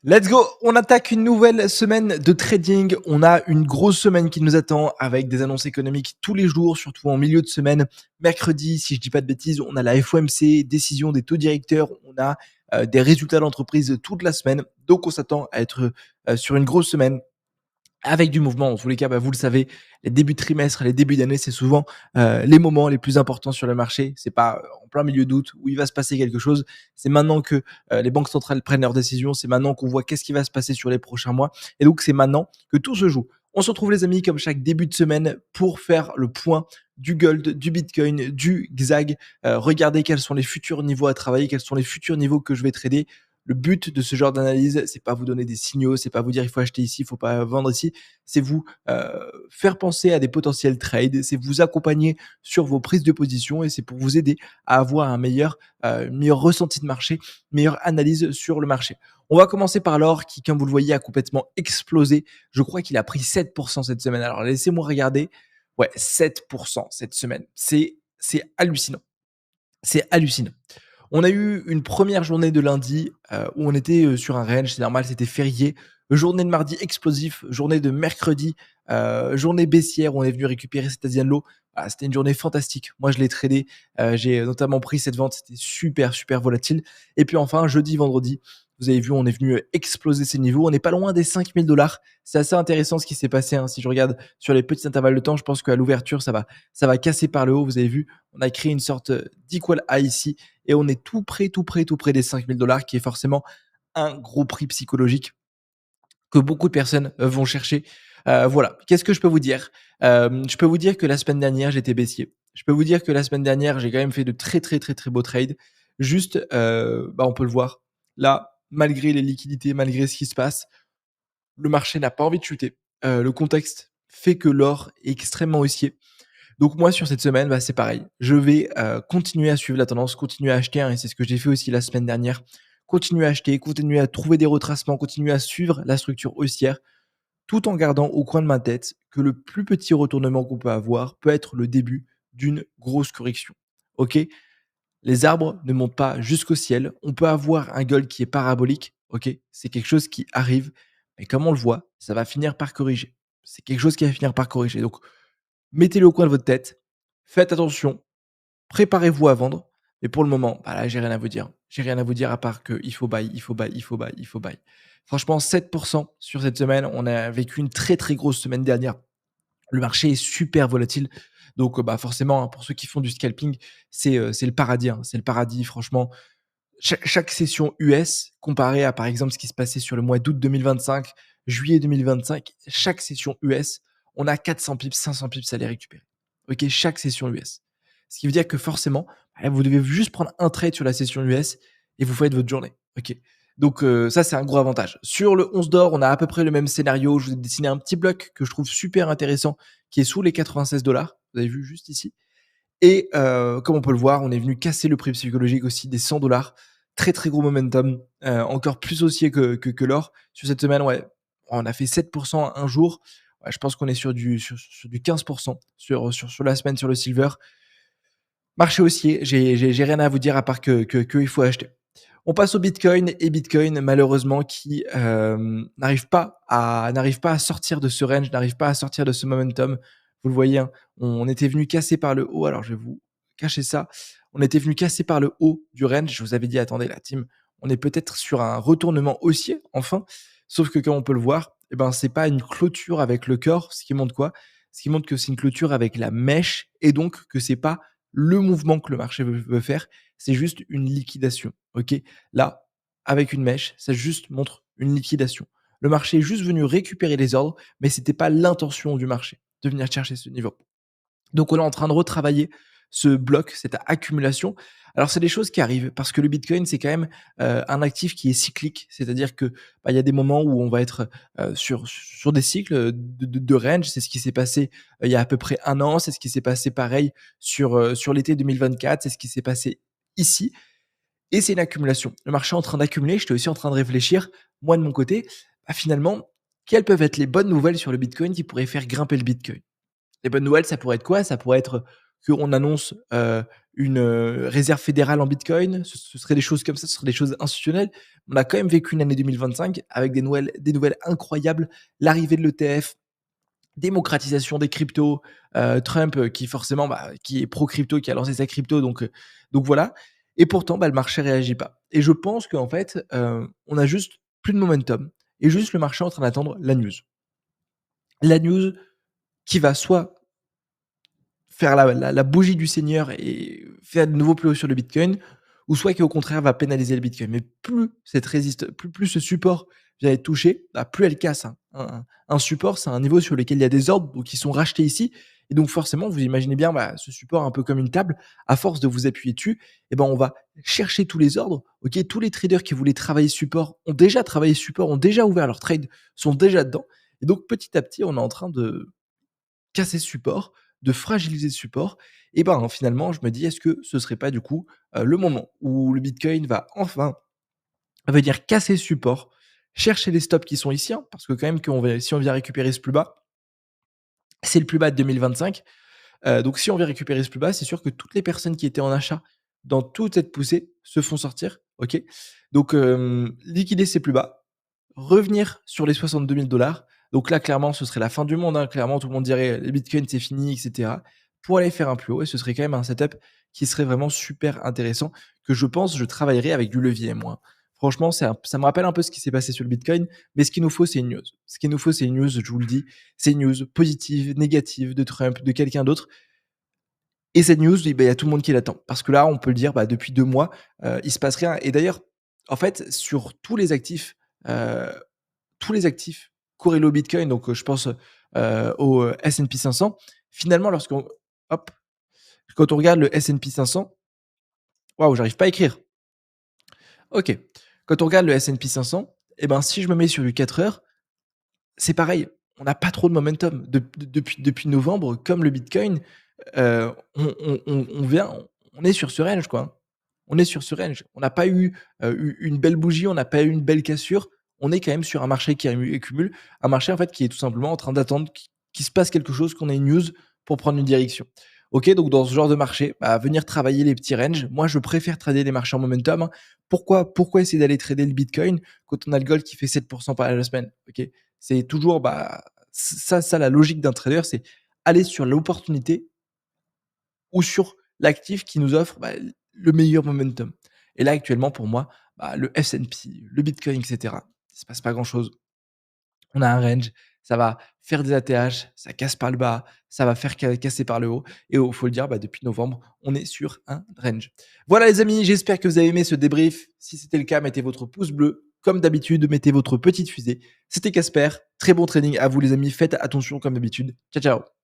Let's go! On attaque une nouvelle semaine de trading. On a une grosse semaine qui nous attend avec des annonces économiques tous les jours, surtout en milieu de semaine. Mercredi, si je dis pas de bêtises, on a la FOMC, décision des taux directeurs. On a des résultats d'entreprise toute la semaine. Donc on s'attend à être sur une grosse semaine avec du mouvement. En tous les cas, vous le savez, les débuts de trimestre, les débuts d'année, c'est souvent les moments les plus importants sur le marché. C'est pas en plein milieu d'août où il va se passer quelque chose. C'est maintenant que les banques centrales prennent leurs décisions. C'est maintenant qu'on voit qu'est-ce qui va se passer sur les prochains mois. Et donc, c'est maintenant que tout se joue. On se retrouve les amis comme chaque début de semaine pour faire le point du gold, du bitcoin, du XAG. Regarder quels sont les futurs niveaux à travailler, quels sont les futurs niveaux que je vais trader. Le but de ce genre d'analyse, c'est pas vous donner des signaux, c'est pas vous dire il faut acheter ici, il faut pas vendre ici, c'est vous faire penser à des potentiels trades, c'est vous accompagner sur vos prises de position et c'est pour vous aider à avoir un meilleur ressenti de marché, meilleure analyse sur le marché. On va commencer par l'or qui, comme vous le voyez, a complètement explosé. Je crois qu'il a pris 7% cette semaine. Alors laissez-moi regarder. Ouais, 7% cette semaine. C'est hallucinant. C'est hallucinant. On a eu une première journée de lundi où on était sur un range, c'est normal, c'était férié. Journée de mardi explosif, journée de mercredi, journée baissière où on est venu récupérer cet Asian Low. Ah, c'était une journée fantastique. Moi, je l'ai tradé. J'ai notamment pris cette vente. C'était super, super volatile. Et puis enfin, jeudi, vendredi, vous avez vu, on est venu exploser ces niveaux. On n'est pas loin des 5 000 $. C'est assez intéressant ce qui s'est passé, hein. Si je regarde sur les petits intervalles de temps, je pense qu'à l'ouverture, ça va casser par le haut. Vous avez vu, on a créé une sorte d'equal high ici et on est tout près des 5 000 $, qui est forcément un gros prix psychologique que beaucoup de personnes vont chercher. Voilà. Qu'est-ce que je peux vous dire? Je peux vous dire que la semaine dernière, j'étais baissier. Je peux vous dire que la semaine dernière, j'ai quand même fait de très, très, très, très beaux trades. Juste, on peut le voir. Là, malgré les liquidités, malgré ce qui se passe, le marché n'a pas envie de chuter. Le contexte fait que l'or est extrêmement haussier. Donc moi, sur cette semaine, c'est pareil. Je vais continuer à suivre la tendance, continuer à acheter, hein, et c'est ce que j'ai fait aussi la semaine dernière. Continuer à acheter, continuer à trouver des retracements, continuer à suivre la structure haussière, tout en gardant au coin de ma tête que le plus petit retournement qu'on peut avoir peut être le début d'une grosse correction. Ok? Les arbres ne montent pas jusqu'au ciel. On peut avoir un gold qui est parabolique. Ok? C'est quelque chose qui arrive, mais comme on le voit, ça va finir par corriger. C'est quelque chose qui va finir par corriger. Donc mettez-le au coin de votre tête. Faites attention. Préparez-vous à vendre. Mais pour le moment, là, j'ai rien à vous dire. J'ai rien à vous dire à part qu'il faut buy, il faut buy, il faut buy, il faut buy. Franchement, 7% sur cette semaine. On a vécu une très, très grosse semaine dernière. Le marché est super volatile. Donc, forcément, hein, pour ceux qui font du scalping, c'est le paradis, hein. C'est le paradis, franchement. Chaque session US, comparée à, par exemple, ce qui se passait sur le mois d'août 2025, juillet 2025, chaque session US, on a 400 pips, 500 pips à les récupérer. Ok, chaque session US. Ce qui veut dire que forcément, vous devez juste prendre un trade sur la session US et vous faites votre journée. Ok. Donc ça, c'est un gros avantage. Sur le 11 d'or, on a à peu près le même scénario. Je vous ai dessiné un petit bloc que je trouve super intéressant, qui est sous les 96 $. Vous avez vu juste ici. Et comme on peut le voir, on est venu casser le prix psychologique aussi des 100 $. Très très gros momentum, encore plus haussier que l'or. Sur cette semaine, ouais, on a fait 7% un jour. Ouais, je pense qu'on est sur du 15% sur la semaine sur le silver. Marché haussier, j'ai rien à vous dire à part que il faut acheter. On passe au Bitcoin et Bitcoin malheureusement qui n'arrive pas à sortir de ce range, n'arrive pas à sortir de ce momentum. Vous le voyez, hein, on était venu casser par le haut. Alors je vais vous cacher ça. On était venu casser par le haut du range. Je vous avais dit, attendez la team, on est peut-être sur un retournement haussier enfin. Sauf que comme on peut le voir, c'est pas une clôture avec le cœur. Ce qui montre quoi? Ce qui montre que c'est une clôture avec la mèche et donc que c'est pas le mouvement que le marché veut faire, c'est juste une liquidation. Ok, là, avec une mèche, ça juste montre une liquidation. Le marché est juste venu récupérer les ordres, mais c'était pas l'intention du marché de venir chercher ce niveau. Donc on est en train de retravailler ce bloc, cette accumulation. Alors c'est des choses qui arrivent parce que le Bitcoin c'est quand même un actif qui est cyclique, c'est-à-dire que il y a des moments où on va être sur des cycles de range. C'est ce qui s'est passé il y a à peu près un an, c'est ce qui s'est passé pareil sur l'été 2024, c'est ce qui s'est passé ici. Et c'est une accumulation. Le marché est en train d'accumuler. J'étais aussi en train de réfléchir, moi de mon côté, finalement, quelles peuvent être les bonnes nouvelles sur le Bitcoin qui pourraient faire grimper le Bitcoin. Les bonnes nouvelles, ça pourrait être quoi? Ça pourrait être qu'on annonce, une, réserve fédérale en bitcoin. Ce serait des choses comme ça, ce seraient des choses institutionnelles. On a quand même vécu une année 2025 avec des nouvelles incroyables, l'arrivée de l'ETF, démocratisation des cryptos, Trump, qui forcément, qui est pro crypto, qui a lancé sa crypto, donc voilà. Et pourtant, le marché réagit pas. Et je pense qu'en fait, on a juste plus de momentum et juste le marché est en train d'attendre la news. La news qui va soit faire la bougie du seigneur et faire de nouveaux plus hauts sur le bitcoin, ou soit qui au contraire va pénaliser le bitcoin. Mais plus ce support vient être touché, plus elle casse un support, c'est un niveau sur lequel il y a des ordres donc qui sont rachetés ici et donc forcément vous imaginez bien, ce support un peu comme une table, à force de vous appuyer dessus et on va chercher tous les ordres, OK? Tous les traders qui voulaient travailler support ont déjà travaillé support, ont déjà ouvert leur trade, sont déjà dedans et donc petit à petit, on est en train de casser ce support, de fragiliser ce support et finalement, je me dis: «Est-ce que ce serait pas du coup, le moment où le bitcoin va enfin venir casser ce support, chercher les stops qui sont ici, hein?» parce que quand même si on vient récupérer ce plus bas, c'est le plus bas de 2025. Donc si on vient récupérer ce plus bas, c'est sûr que toutes les personnes qui étaient en achat dans toute cette poussée se font sortir, OK? Donc liquider ces plus bas, revenir sur les 62 000 donc là, clairement, ce serait la fin du monde, hein. Clairement, tout le monde dirait: «Les bitcoins, c'est fini» et cetera. Pour aller faire un plus haut et ce serait quand même un setup qui serait vraiment super intéressant, que je pense, je travaillerai avec du levier, moi. Franchement, ça me rappelle un peu ce qui s'est passé sur le bitcoin, mais ce qu'il nous faut, c'est une news. Ce qu'il nous faut, c'est une news, je vous le dis, c'est une news positive, négative, de Trump, de quelqu'un d'autre et cette news, il y a tout le monde qui l'attend. Parce que là, on peut le dire, depuis 2 mois, il se passe rien et d'ailleurs, en fait, sur heu, tous les actifs corrélés au Bitcoin, donc je pense, au, S&P 500, finalement, hop, quand on regarde le S&P 500, waouh, j'arrive pas à écrire. OK. Quand on regarde le S&P 500, si je me mets sur du 4 heures, c'est pareil, on n'a pas trop de momentum. Depuis novembre, comme le Bitcoin, on est sur ce range, quoi, hein. On est sur ce range. On n'a pas eu une belle bougie, on n'a pas eu une belle cassure. On est quand même sur un marché qui accumule, un marché, en fait, qui est tout simplement en train d'attendre qu'il se passe quelque chose, qu'on ait une news pour prendre une direction. OK, donc dans ce genre de marché, venir travailler les petits ranges, moi, je préfère trader les marchés en momentum, hein. Pourquoi essayer d'aller trader le Bitcoin quand on a le gold qui fait 7 par la semaine? OK? C'est toujours, ça la logique d'un trader, c'est aller sur l'opportunité ou sur l'actif qui nous offre, le meilleur momentum. Et là, actuellement, pour moi, le S&P, le Bitcoin, et cetera, il se passe pas grand-chose. On a un range, ça va faire des ATH, ça casse par le bas, ça va faire casser par le haut et faut le dire, depuis novembre, on est sur un range. Voilà les amis, j'espère que vous avez aimé ce débrief. Si c'était le cas, mettez votre pouce bleu. Comme d'habitude, mettez votre petite fusée. C'était Casper, très bon trading à vous les amis, faites attention comme d'habitude. Ciao, ciao.